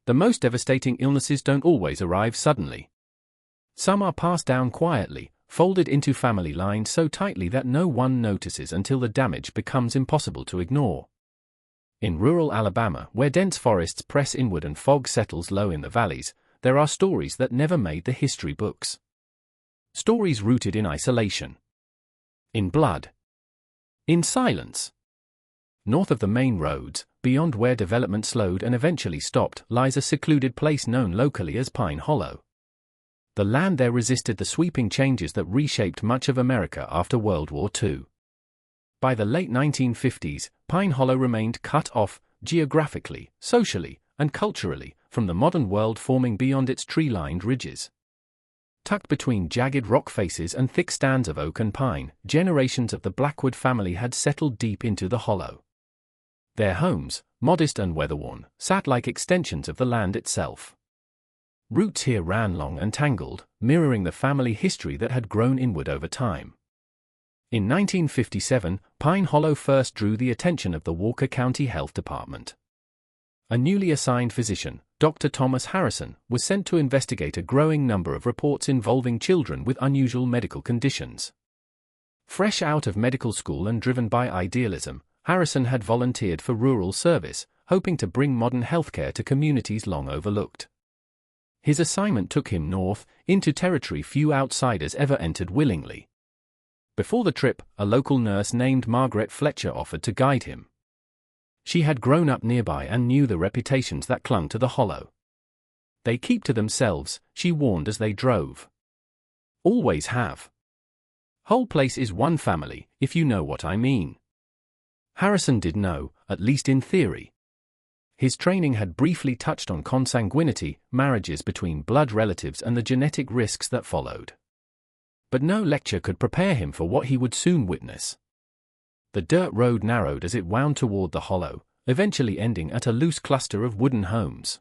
The most devastating illnesses don't always arrive suddenly. Some are passed down quietly, folded into family lines so tightly that no one notices until the damage becomes impossible to ignore. In rural Alabama, where dense forests press inward and fog settles low in the valleys, there are stories that never made the history books. Stories rooted in isolation, in blood, in silence. North of the main roads, beyond where development slowed and eventually stopped, lies a secluded place known locally as Pine Hollow. The land there resisted the sweeping changes that reshaped much of America after World War II. By the late 1950s, Pine Hollow remained cut off, geographically, socially, and culturally, from the modern world, forming beyond its tree-lined ridges. Tucked between jagged rock faces and thick stands of oak and pine, generations of the Blackwood family had settled deep into the hollow. Their homes, modest and weather-worn, sat like extensions of the land itself. Roots here ran long and tangled, mirroring the family history that had grown inward over time. In 1957, Pine Hollow first drew the attention of the Walker County Health Department. A newly assigned physician, Dr. Thomas Harrison, was sent to investigate a growing number of reports involving children with unusual medical conditions. Fresh out of medical school and driven by idealism, Harrison had volunteered for rural service, hoping to bring modern healthcare to communities long overlooked. His assignment took him north, into territory few outsiders ever entered willingly. Before the trip, a local nurse named Margaret Fletcher offered to guide him. She had grown up nearby and knew the reputations that clung to the hollow. "They keep to themselves," she warned as they drove. "Always have. Whole place is one family, if you know what I mean." Harrison did know, at least in theory. His training had briefly touched on consanguinity, marriages between blood relatives, and the genetic risks that followed. But no lecture could prepare him for what he would soon witness. The dirt road narrowed as it wound toward the hollow, eventually ending at a loose cluster of wooden homes.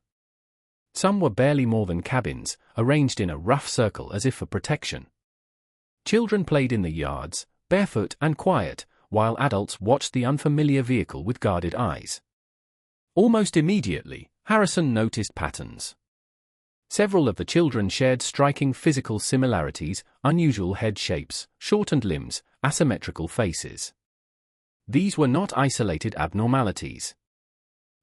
Some were barely more than cabins, arranged in a rough circle as if for protection. Children played in the yards, barefoot and quiet, while adults watched the unfamiliar vehicle with guarded eyes. Almost immediately, Harrison noticed patterns. Several of the children shared striking physical similarities: unusual head shapes, shortened limbs, asymmetrical faces. These were not isolated abnormalities.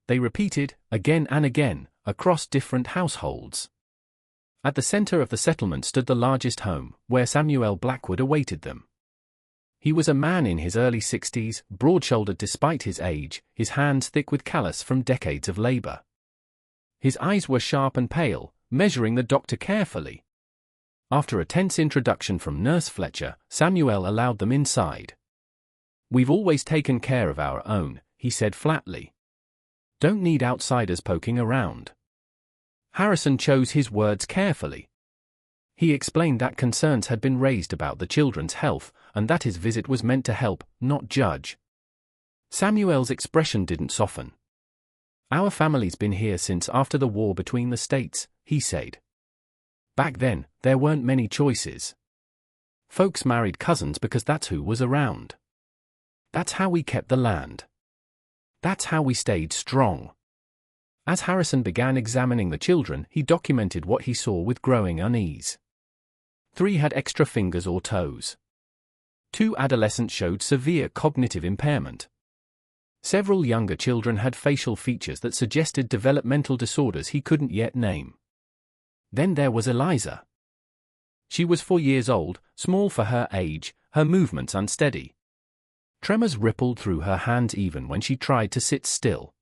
They repeated, again and again, across different households. At the center of the settlement stood the largest home, where Samuel Blackwood awaited them. He was a man in his early 60s, broad-shouldered despite his age, his hands thick with callus from decades of labor. His eyes were sharp and pale, measuring the doctor carefully. After a tense introduction from Nurse Fletcher, Samuel allowed them inside. "We've always taken care of our own," he said flatly. "Don't need outsiders poking around." Harrison chose his words carefully. He explained that concerns had been raised about the children's health, and that his visit was meant to help, not judge. Samuel's expression didn't soften. "Our family's been here since after the war between the states," he said. "Back then, there weren't many choices. Folks married cousins because that's who was around. That's how we kept the land. That's how we stayed strong." As Harrison began examining the children, he documented what he saw with growing unease. 3 had extra fingers or toes. 2 adolescents showed severe cognitive impairment. Several younger children had facial features that suggested developmental disorders he couldn't yet name. Then there was Eliza. She was 4 years old, small for her age, her movements unsteady. Tremors rippled through her hands even when she tried to sit still.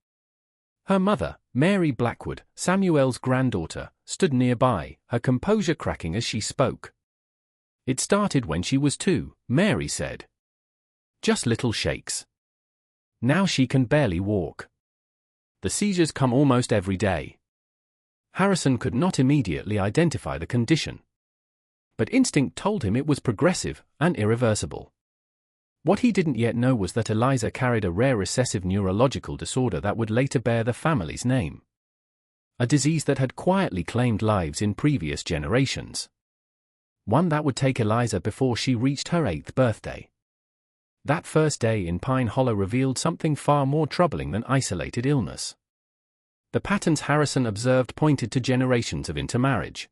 Her mother, Mary Blackwood, Samuel's granddaughter, stood nearby, her composure cracking as she spoke. "It started when she was 2, Mary said. Just little shakes. Now she can barely walk. The seizures come almost every day." Harrison could not immediately identify the condition. But instinct told him it was progressive and irreversible. What he didn't yet know was that Eliza carried a rare recessive neurological disorder that would later bear the family's name. A disease that had quietly claimed lives in previous generations. One that would take Eliza before she reached her 8th birthday. That first day in Pine Hollow revealed something far more troubling than isolated illness. The patterns Harrison observed pointed to generations of intermarriage.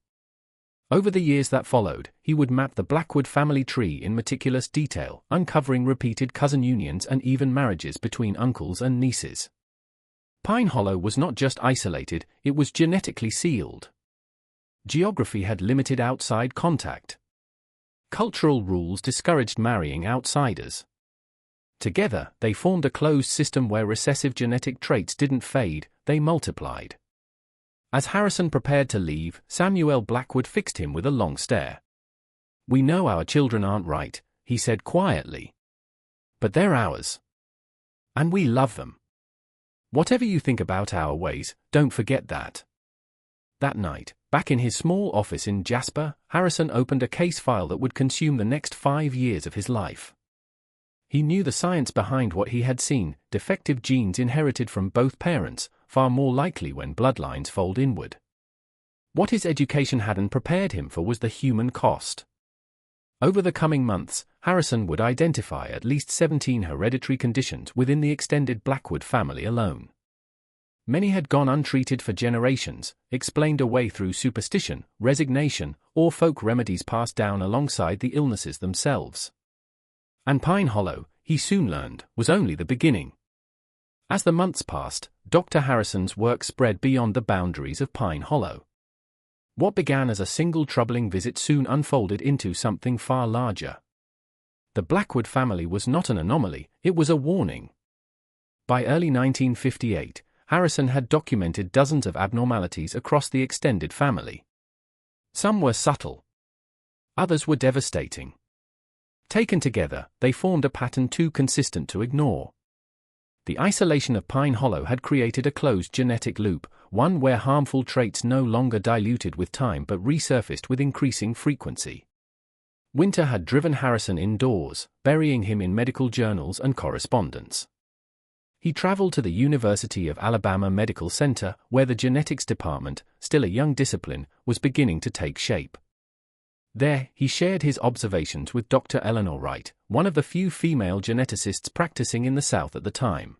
Over the years that followed, he would map the Blackwood family tree in meticulous detail, uncovering repeated cousin unions and even marriages between uncles and nieces. Pine Hollow was not just isolated, it was genetically sealed. Geography had limited outside contact. Cultural rules discouraged marrying outsiders. Together, they formed a closed system where recessive genetic traits didn't fade, they multiplied. As Harrison prepared to leave, Samuel Blackwood fixed him with a long stare. "We know our children aren't right," he said quietly. "But they're ours. And we love them. Whatever you think about our ways, don't forget that." That night, back in his small office in Jasper, Harrison opened a case file that would consume the next 5 years of his life. He knew the science behind what he had seen: defective genes inherited from both parents, far more likely when bloodlines fold inward. What his education hadn't prepared him for was the human cost. Over the coming months, Harrison would identify at least 17 hereditary conditions within the extended Blackwood family alone. Many had gone untreated for generations, explained away through superstition, resignation, or folk remedies passed down alongside the illnesses themselves. And Pine Hollow, he soon learned, was only the beginning. As the months passed, Dr. Harrison's work spread beyond the boundaries of Pine Hollow. What began as a single troubling visit soon unfolded into something far larger. The Blackwood family was not an anomaly, it was a warning. By early 1958, Harrison had documented dozens of abnormalities across the extended family. Some were subtle. Others were devastating. Taken together, they formed a pattern too consistent to ignore. The isolation of Pine Hollow had created a closed genetic loop, one where harmful traits no longer diluted with time but resurfaced with increasing frequency. Winter had driven Harrison indoors, burying him in medical journals and correspondence. He traveled to the University of Alabama Medical Center, where the genetics department, still a young discipline, was beginning to take shape. There, he shared his observations with Dr. Eleanor Wright, one of the few female geneticists practicing in the South at the time.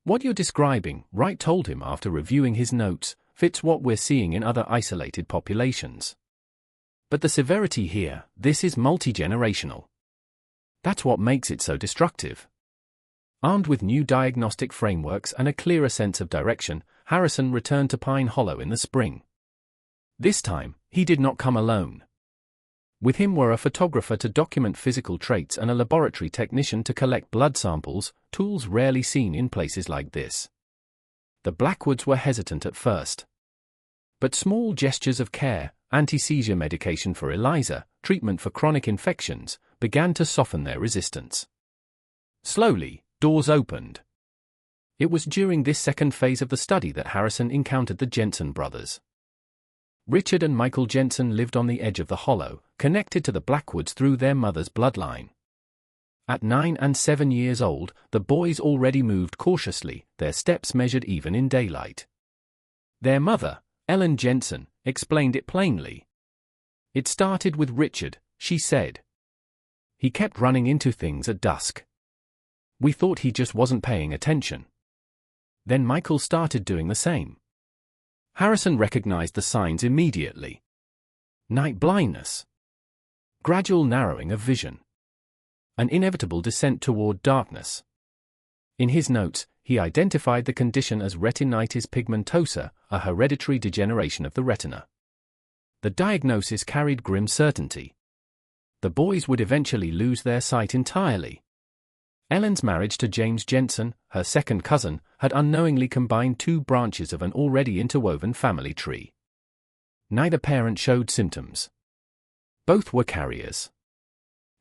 "What you're describing," Wright told him after reviewing his notes, "fits what we're seeing in other isolated populations. But the severity here, this is multi-generational. That's what makes it so destructive." Armed with new diagnostic frameworks and a clearer sense of direction, Harrison returned to Pine Hollow in the spring. This time, he did not come alone. With him were a photographer to document physical traits and a laboratory technician to collect blood samples, tools rarely seen in places like this. The Blackwoods were hesitant at first. But small gestures of care, anti-seizure medication for Eliza, treatment for chronic infections, began to soften their resistance. Slowly, doors opened. It was during this second phase of the study that Harrison encountered the Jensen brothers. Richard and Michael Jensen lived on the edge of the hollow, connected to the Blackwoods through their mother's bloodline. At 9 and 7 years old, the boys already moved cautiously, their steps measured even in daylight. Their mother, Ellen Jensen, explained it plainly. "It started with Richard," she said. "He kept running into things at dusk. We thought he just wasn't paying attention. Then Michael started doing the same." Harrison recognized the signs immediately. Night blindness. Gradual narrowing of vision. An inevitable descent toward darkness. In his notes, he identified the condition as retinitis pigmentosa, a hereditary degeneration of the retina. The diagnosis carried grim certainty. The boys would eventually lose their sight entirely. Ellen's marriage to James Jensen, her second cousin, had unknowingly combined two branches of an already interwoven family tree. Neither parent showed symptoms. Both were carriers.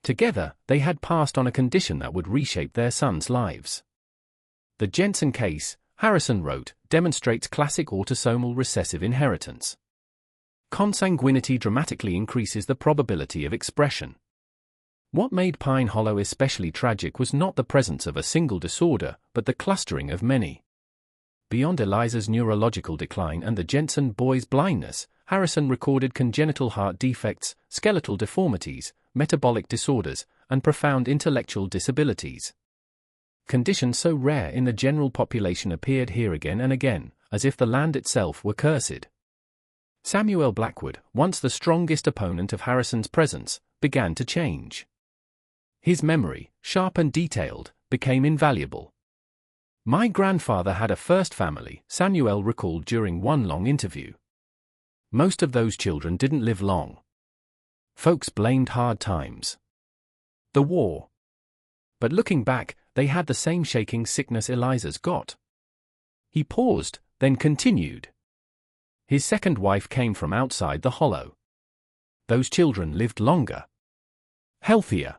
Together, they had passed on a condition that would reshape their sons' lives. The Jensen case, Harrison wrote, demonstrates classic autosomal recessive inheritance. Consanguinity dramatically increases the probability of expression. What made Pine Hollow especially tragic was not the presence of a single disorder, but the clustering of many. Beyond Eliza's neurological decline and the Jensen boys' blindness, Harrison recorded congenital heart defects, skeletal deformities, metabolic disorders, and profound intellectual disabilities. Conditions so rare in the general population appeared here again and again, as if the land itself were cursed. Samuel Blackwood, once the strongest opponent of Harrison's presence, began to change. His memory, sharp and detailed, became invaluable. "My grandfather had a first family," Samuel recalled during one long interview. "Most of those children didn't live long. Folks blamed hard times. The war. But looking back, they had the same shaking sickness Eliza's got." He paused, then continued. "His second wife came from outside the hollow. Those children lived longer. Healthier.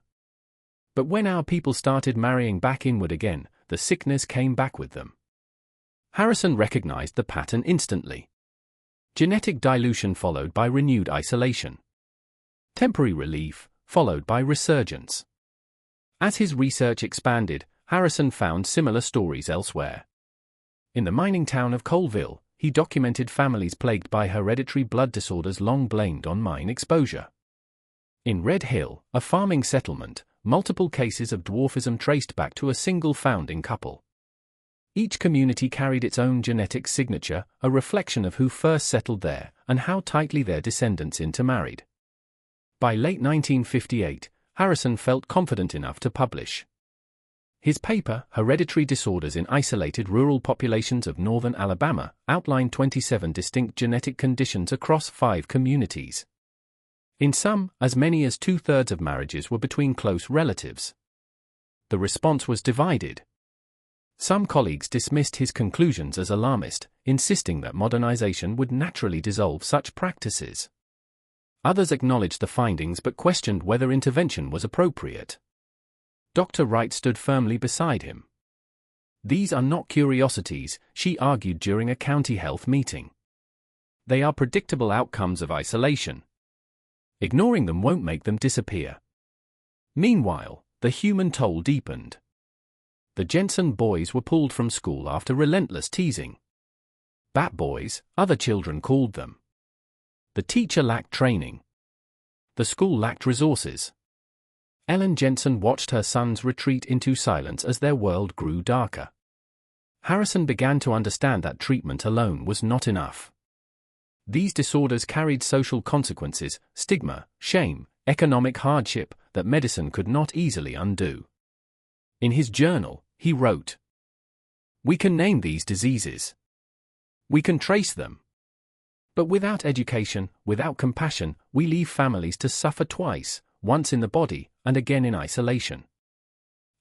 But when our people started marrying back inward again, the sickness came back with them." Harrison recognized the pattern instantly. Genetic dilution followed by renewed isolation. Temporary relief, followed by resurgence. As his research expanded, Harrison found similar stories elsewhere. In the mining town of Colville, he documented families plagued by hereditary blood disorders long blamed on mine exposure. In Red Hill, a farming settlement, multiple cases of dwarfism traced back to a single founding couple. Each community carried its own genetic signature, a reflection of who first settled there and how tightly their descendants intermarried. By late 1958, Harrison felt confident enough to publish. His paper, Hereditary Disorders in Isolated Rural Populations of Northern Alabama, outlined 27 distinct genetic conditions across 5 communities. In some, as many as 2/3 of marriages were between close relatives. The response was divided. Some colleagues dismissed his conclusions as alarmist, insisting that modernization would naturally dissolve such practices. Others acknowledged the findings but questioned whether intervention was appropriate. Dr. Wright stood firmly beside him. "These are not curiosities," she argued during a county health meeting. "They are predictable outcomes of isolation. Ignoring them won't make them disappear." Meanwhile, the human toll deepened. The Jensen boys were pulled from school after relentless teasing. "Bat boys," other children called them. The teacher lacked training. The school lacked resources. Ellen Jensen watched her sons retreat into silence as their world grew darker. Harrison began to understand that treatment alone was not enough. These disorders carried social consequences, stigma, shame, economic hardship that medicine could not easily undo. In his journal, he wrote, "We can name these diseases. We can trace them. But without education, without compassion, we leave families to suffer twice, once in the body, and again in isolation."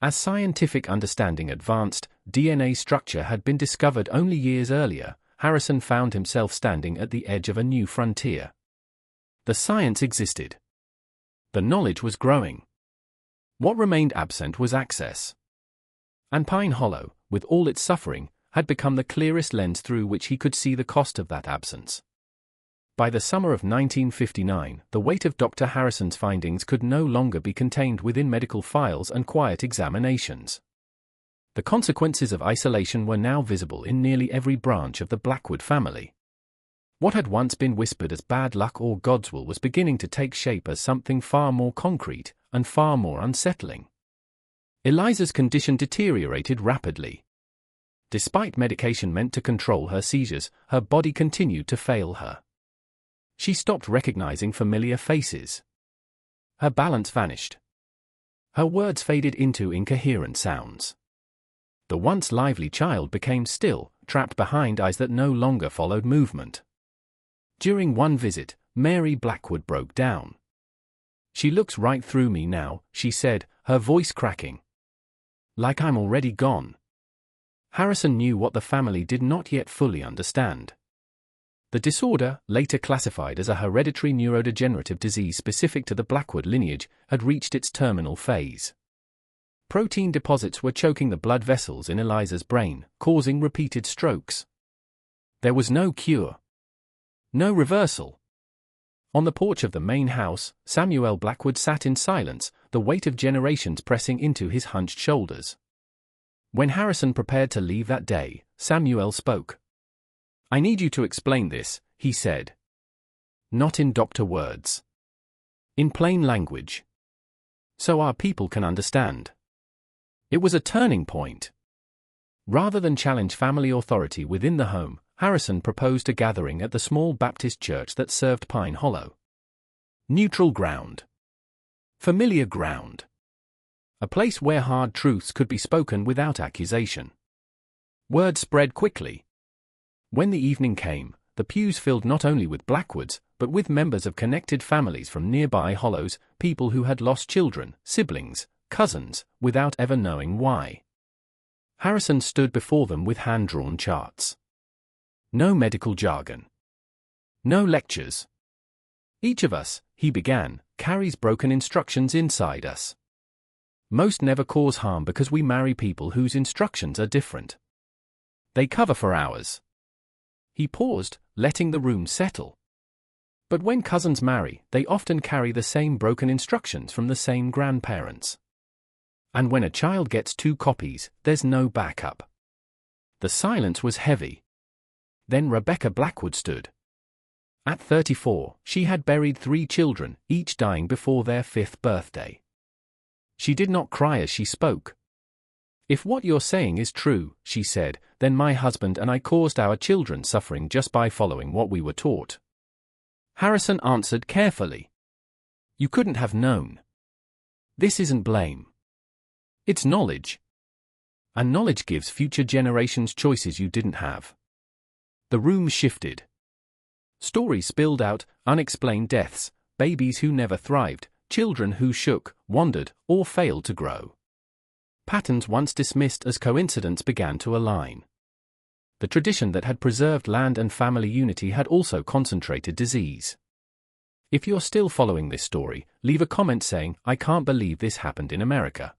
As scientific understanding advanced, DNA structure had been discovered only years earlier. Harrison found himself standing at the edge of a new frontier. The science existed. The knowledge was growing. What remained absent was access. And Pine Hollow, with all its suffering, had become the clearest lens through which he could see the cost of that absence. By the summer of 1959, the weight of Dr. Harrison's findings could no longer be contained within medical files and quiet examinations. The consequences of isolation were now visible in nearly every branch of the Blackwood family. What had once been whispered as bad luck or God's will was beginning to take shape as something far more concrete and far more unsettling. Eliza's condition deteriorated rapidly. Despite medication meant to control her seizures, her body continued to fail her. She stopped recognizing familiar faces. Her balance vanished. Her words faded into incoherent sounds. The once lively child became still, trapped behind eyes that no longer followed movement. During one visit, Mary Blackwood broke down. "She looks right through me now," she said, her voice cracking. "Like I'm already gone." Harrison knew what the family did not yet fully understand. The disorder, later classified as a hereditary neurodegenerative disease specific to the Blackwood lineage, had reached its terminal phase. Protein deposits were choking the blood vessels in Eliza's brain, causing repeated strokes. There was no cure. No reversal. On the porch of the main house, Samuel Blackwood sat in silence, the weight of generations pressing into his hunched shoulders. When Harrison prepared to leave that day, Samuel spoke. "I need you to explain this," he said. "Not in doctor words. In plain language. So our people can understand." It was a turning point. Rather than challenge family authority within the home, Harrison proposed a gathering at the small Baptist church that served Pine Hollow. Neutral ground. Familiar ground. A place where hard truths could be spoken without accusation. Word spread quickly. When the evening came, the pews filled not only with Blackwoods, but with members of connected families from nearby hollows, people who had lost children, siblings, cousins, without ever knowing why. Harrison stood before them with hand-drawn charts. No medical jargon. No lectures. Each of us, he began, carries broken instructions inside us. Most never cause harm because we marry people whose instructions are different. They cover for hours. He paused, letting the room settle. But when cousins marry, they often carry the same broken instructions from the same grandparents. And when a child gets 2 copies, there's no backup. The silence was heavy. Then Rebecca Blackwood stood. At 34, she had buried 3 children, each dying before their 5th birthday. She did not cry as she spoke. "If what you're saying is true," she said, "then my husband and I caused our children suffering just by following what we were taught." Harrison answered carefully. "You couldn't have known. This isn't blame. It's knowledge. And knowledge gives future generations choices you didn't have." The room shifted. Stories spilled out, unexplained deaths, babies who never thrived, children who shook, wandered, or failed to grow. Patterns once dismissed as coincidence began to align. The tradition that had preserved land and family unity had also concentrated disease. If you're still following this story, leave a comment saying, "I can't believe this happened in America."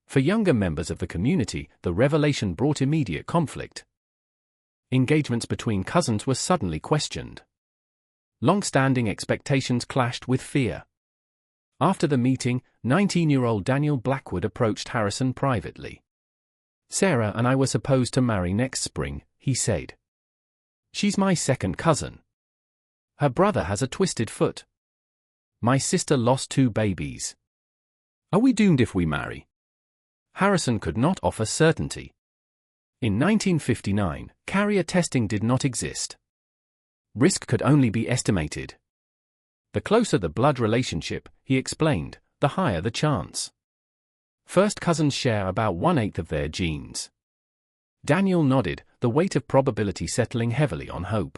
For younger members of the community, the revelation brought immediate conflict. Engagements between cousins were suddenly questioned. Long-standing expectations clashed with fear. After the meeting, 19-year-old Daniel Blackwood approached Harrison privately. "Sarah and I were supposed to marry next spring," he said. "She's my second cousin. Her brother has a twisted foot. My sister lost 2 babies. Are we doomed if we marry?" Harrison could not offer certainty. In 1959, carrier testing did not exist. Risk could only be estimated. The closer the blood relationship, he explained, the higher the chance. First cousins share about 1/8 of their genes. Daniel nodded, the weight of probability settling heavily on hope.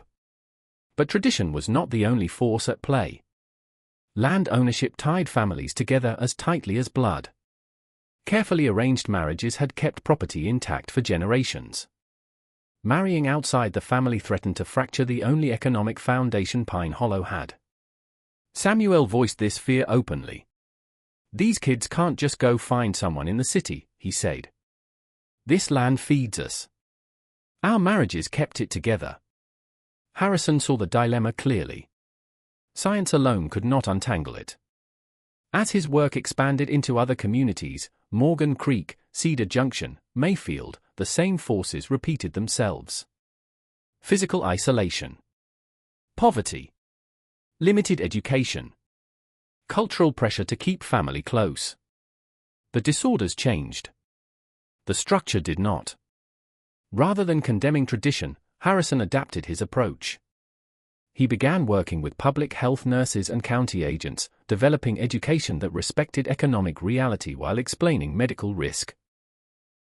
But tradition was not the only force at play. Land ownership tied families together as tightly as blood. Carefully arranged marriages had kept property intact for generations. Marrying outside the family threatened to fracture the only economic foundation Pine Hollow had. Samuel voiced this fear openly. "These kids can't just go find someone in the city," he said. "This land feeds us. Our marriages kept it together." Harrison saw the dilemma clearly. Science alone could not untangle it. As his work expanded into other communities, Morgan Creek, Cedar Junction, Mayfield, the same forces repeated themselves. Physical isolation. Poverty. Limited education. Cultural pressure to keep family close. The disorders changed. The structure did not. Rather than condemning tradition, Harrison adapted his approach. He began working with public health nurses and county agents, developing education that respected economic reality while explaining medical risk.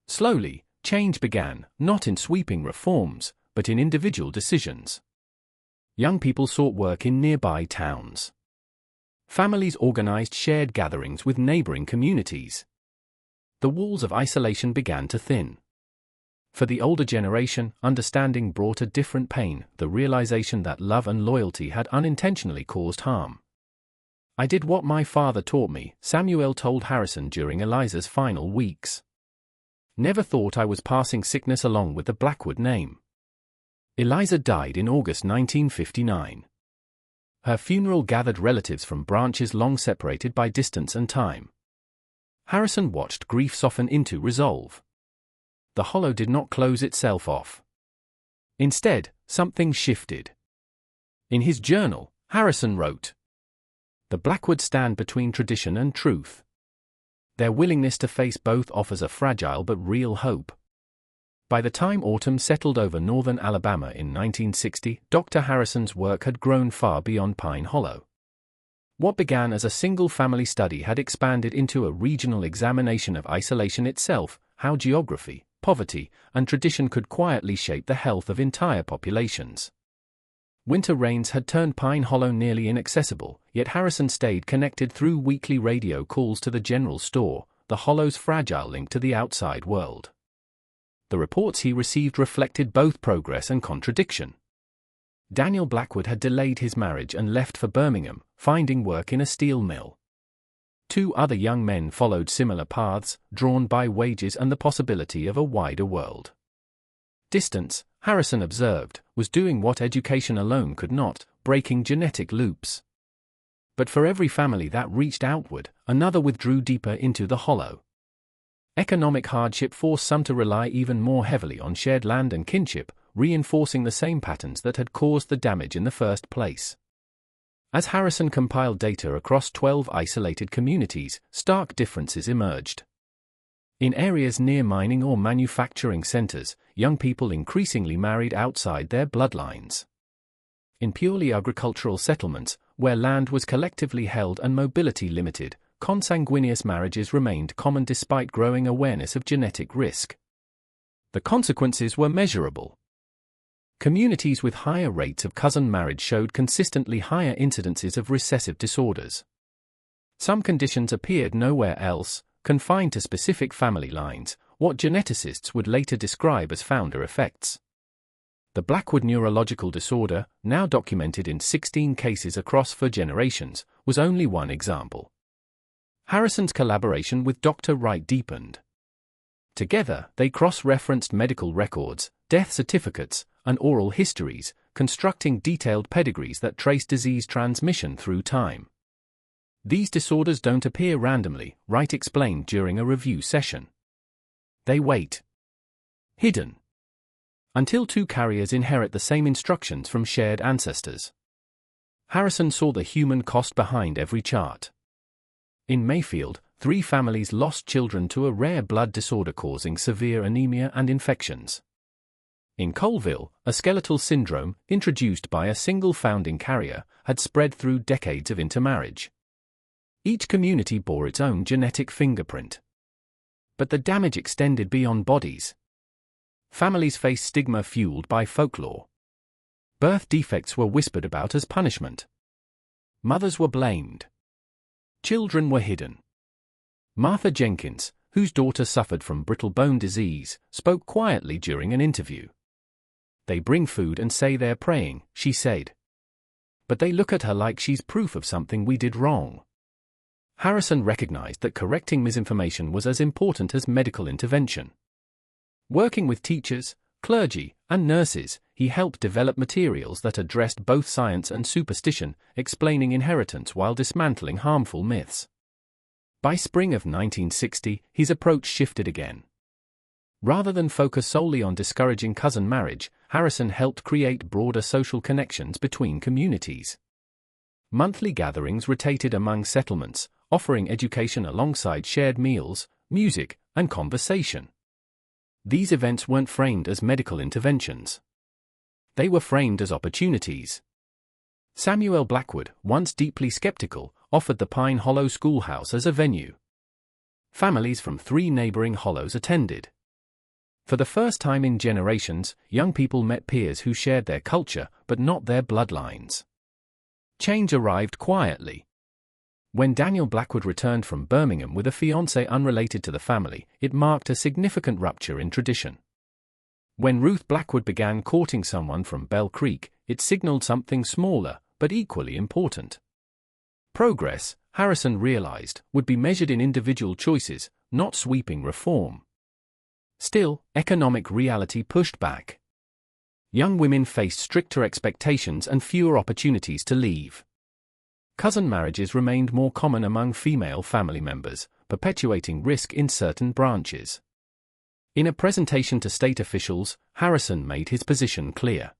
Slowly, change began, not in sweeping reforms, but in individual decisions. Young people sought work in nearby towns. Families organized shared gatherings with neighboring communities. The walls of isolation began to thin. For the older generation, understanding brought a different pain, the realization that love and loyalty had unintentionally caused harm. "I did what my father taught me," Samuel told Harrison during Eliza's final weeks. "Never thought I was passing sickness along with the Blackwood name." Eliza died in August 1959. Her funeral gathered relatives from branches long separated by distance and time. Harrison watched grief soften into resolve. The hollow did not close itself off. Instead, something shifted. In his journal, Harrison wrote, "The Blackwoods stand between tradition and truth. Their willingness to face both offers a fragile but real hope. By the time autumn settled over northern Alabama in 1960, Dr. Harrison's work had grown far beyond Pine Hollow. What began as a single-family study had expanded into a regional examination of isolation itself, how geography, poverty, and tradition could quietly shape the health of entire populations. Winter rains had turned Pine Hollow nearly inaccessible, yet Harrison stayed connected through weekly radio calls to the general store, the Hollow's fragile link to the outside world. The reports he received reflected both progress and contradiction. Daniel Blackwood had delayed his marriage and left for Birmingham, finding work in a steel mill. 2 other young men followed similar paths, drawn by wages and the possibility of a wider world. Distance, Harrison observed, was doing what education alone could not, breaking genetic loops. But for every family that reached outward, another withdrew deeper into the hollow. Economic hardship forced some to rely even more heavily on shared land and kinship, reinforcing the same patterns that had caused the damage in the first place. As Harrison compiled data across 12 isolated communities, stark differences emerged. In areas near mining or manufacturing centers, young people increasingly married outside their bloodlines. In purely agricultural settlements, where land was collectively held and mobility limited, consanguineous marriages remained common despite growing awareness of genetic risk. The consequences were measurable. Communities with higher rates of cousin marriage showed consistently higher incidences of recessive disorders. Some conditions appeared nowhere else, confined to specific family lines, what geneticists would later describe as founder effects. The Blackwood neurological disorder, now documented in 16 cases across 4 generations, was only one example. Harrison's collaboration with Dr. Wright deepened. Together, they cross-referenced medical records, death certificates, and oral histories, constructing detailed pedigrees that trace disease transmission through time. These disorders don't appear randomly, Wright explained during a review session. They wait. Hidden. Until 2 carriers inherit the same instructions from shared ancestors. Harrison saw the human cost behind every chart. In Mayfield, 3 families lost children to a rare blood disorder causing severe anemia and infections. In Colville, a skeletal syndrome, introduced by a single founding carrier, had spread through decades of intermarriage. Each community bore its own genetic fingerprint. But the damage extended beyond bodies. Families faced stigma fueled by folklore. Birth defects were whispered about as punishment. Mothers were blamed. Children were hidden. Martha Jenkins, whose daughter suffered from brittle bone disease, spoke quietly during an interview. "They bring food and say they're praying," she said. "But they look at her like she's proof of something we did wrong." Harrison recognized that correcting misinformation was as important as medical intervention. Working with teachers, clergy, and nurses, he helped develop materials that addressed both science and superstition, explaining inheritance while dismantling harmful myths. By spring of 1960, his approach shifted again. Rather than focus solely on discouraging cousin marriage, Harrison helped create broader social connections between communities. Monthly gatherings rotated among settlements, offering education alongside shared meals, music, and conversation. These events weren't framed as medical interventions. They were framed as opportunities. Samuel Blackwood, once deeply skeptical, offered the Pine Hollow Schoolhouse as a venue. Families from 3 neighboring hollows attended. For the first time in generations, young people met peers who shared their culture, but not their bloodlines. Change arrived quietly. When Daniel Blackwood returned from Birmingham with a fiancée unrelated to the family, it marked a significant rupture in tradition. When Ruth Blackwood began courting someone from Bell Creek, it signaled something smaller, but equally important. Progress, Harrison realized, would be measured in individual choices, not sweeping reform. Still, economic reality pushed back. Young women faced stricter expectations and fewer opportunities to leave. Cousin marriages remained more common among female family members, perpetuating risk in certain branches. In a presentation to state officials, Harrison made his position clear.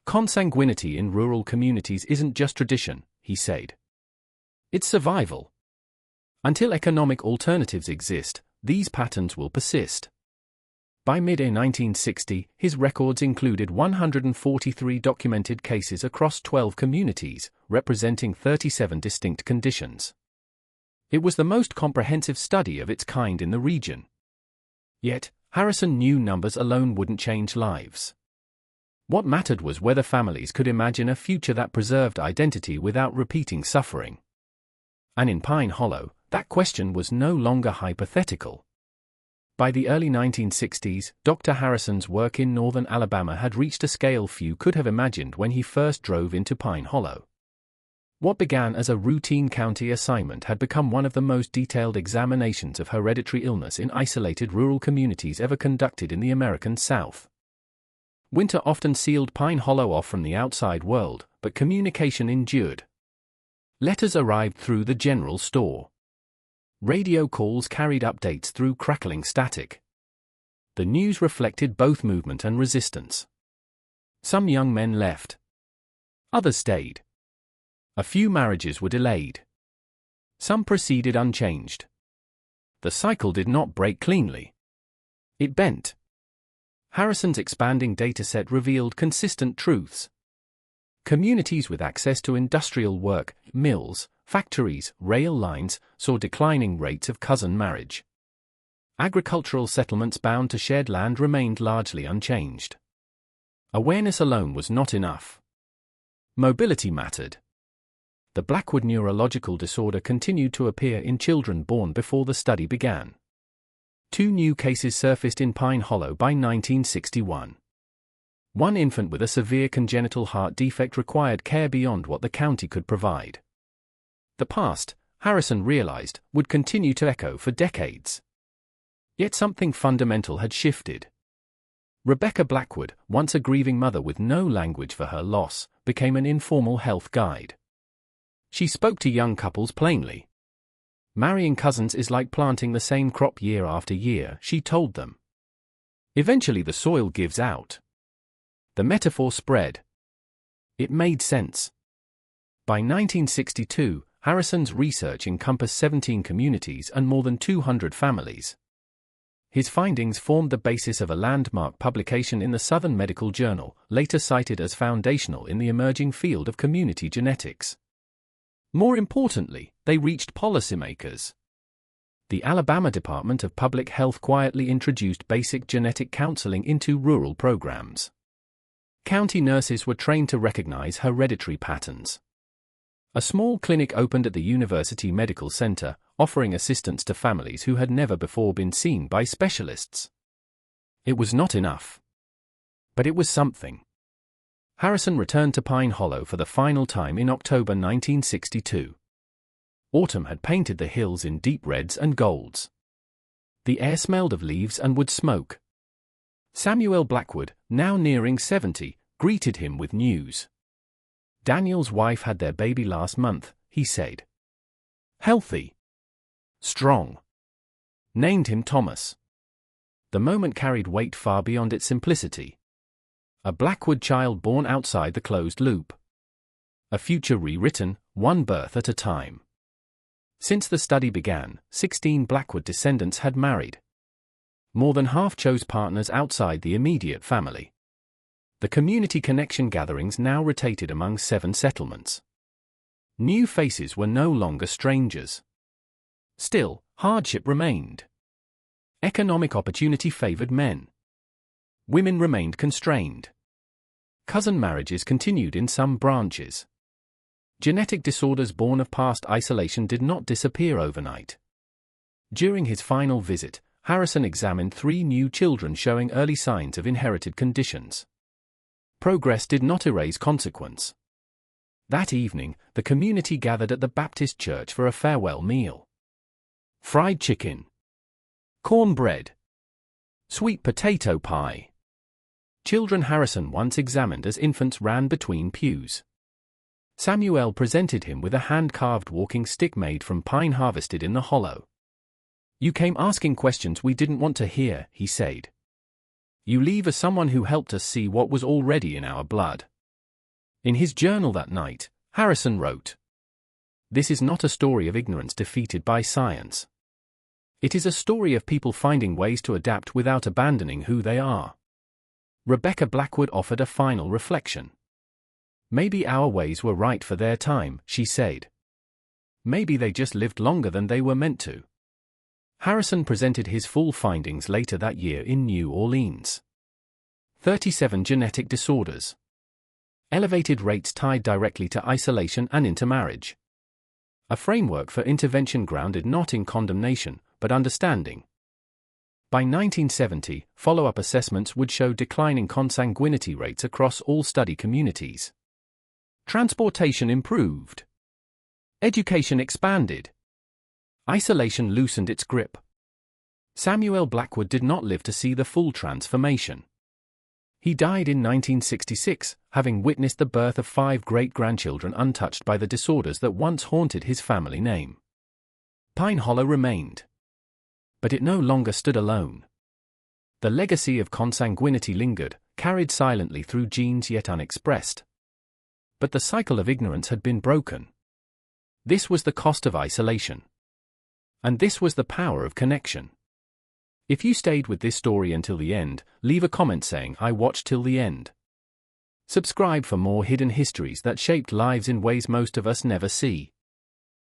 "Consanguinity in rural communities isn't just tradition," he said. "It's survival. Until economic alternatives exist, these patterns will persist." By mid-1960, his records included 143 documented cases across 12 communities, representing 37 distinct conditions. It was the most comprehensive study of its kind in the region. Yet, Harrison knew numbers alone wouldn't change lives. What mattered was whether families could imagine a future that preserved identity without repeating suffering. And in Pine Hollow, that question was no longer hypothetical. By the early 1960s, Dr. Harrison's work in northern Alabama had reached a scale few could have imagined when he first drove into Pine Hollow. What began as a routine county assignment had become one of the most detailed examinations of hereditary illness in isolated rural communities ever conducted in the American South. Winter often sealed Pine Hollow off from the outside world, but communication endured. Letters arrived through the general store. Radio calls carried updates through crackling static. The news reflected both movement and resistance. Some young men left. Others stayed. A few marriages were delayed. Some proceeded unchanged. The cycle did not break cleanly. It bent. Harrison's expanding dataset revealed consistent truths. Communities with access to industrial work, mills, factories, rail lines, saw declining rates of cousin marriage. Agricultural settlements bound to shared land remained largely unchanged. Awareness alone was not enough. Mobility mattered. The Blackwood neurological disorder continued to appear in children born before the study began. 2 new cases surfaced in Pine Hollow by 1961. One infant with a severe congenital heart defect required care beyond what the county could provide. The past, Harrison realized, would continue to echo for decades. Yet something fundamental had shifted. Rebecca Blackwood, once a grieving mother with no language for her loss, became an informal health guide. She spoke to young couples plainly. Marrying cousins is like planting the same crop year after year, she told them. Eventually the soil gives out. The metaphor spread. It made sense. By 1962, Harrison's research encompassed 17 communities and more than 200 families. His findings formed the basis of a landmark publication in the Southern Medical Journal, later cited as foundational in the emerging field of community genetics. More importantly, they reached policymakers. The Alabama Department of Public Health quietly introduced basic genetic counseling into rural programs. County nurses were trained to recognize hereditary patterns. A small clinic opened at the University Medical Center, offering assistance to families who had never before been seen by specialists. It was not enough. But it was something. Harrison returned to Pine Hollow for the final time in October 1962. Autumn had painted the hills in deep reds and golds. The air smelled of leaves and wood smoke. Samuel Blackwood, now nearing 70, greeted him with news. Daniel's wife had their baby last month, he said. Healthy. Strong. Named him Thomas. The moment carried weight far beyond its simplicity. A Blackwood child born outside the closed loop. A future rewritten, one birth at a time. Since the study began, 16 Blackwood descendants had married. More than half chose partners outside the immediate family. The community connection gatherings now rotated among 7 settlements. New faces were no longer strangers. Still, hardship remained. Economic opportunity favored men. Women remained constrained. Cousin marriages continued in some branches. Genetic disorders born of past isolation did not disappear overnight. During his final visit, Harrison examined 3 new children showing early signs of inherited conditions. Progress did not erase consequence. That evening, the community gathered at the Baptist church for a farewell meal. Fried chicken. Cornbread. Sweet potato pie. Children Harrison once examined as infants ran between pews. Samuel presented him with a hand-carved walking stick made from pine harvested in the hollow. "You came asking questions we didn't want to hear," he said. "You leave as someone who helped us see what was already in our blood." In his journal that night, Harrison wrote, "This is not a story of ignorance defeated by science. It is a story of people finding ways to adapt without abandoning who they are. Rebecca Blackwood offered a final reflection. Maybe our ways were right for their time, she said. Maybe they just lived longer than they were meant to. Harrison presented his full findings later that year in New Orleans. 37 genetic disorders. Elevated rates tied directly to isolation and intermarriage. A framework for intervention grounded not in condemnation, but understanding. By 1970, follow-up assessments would show declining consanguinity rates across all study communities. Transportation improved. Education expanded. Isolation loosened its grip. Samuel Blackwood did not live to see the full transformation. He died in 1966, having witnessed the birth of 5 great-grandchildren untouched by the disorders that once haunted his family name. Pine Hollow remained. But it no longer stood alone. The legacy of consanguinity lingered, carried silently through genes yet unexpressed. But the cycle of ignorance had been broken. This was the cost of isolation. And this was the power of connection. If you stayed with this story until the end, leave a comment saying, "I watched till the end." Subscribe for more hidden histories that shaped lives in ways most of us never see.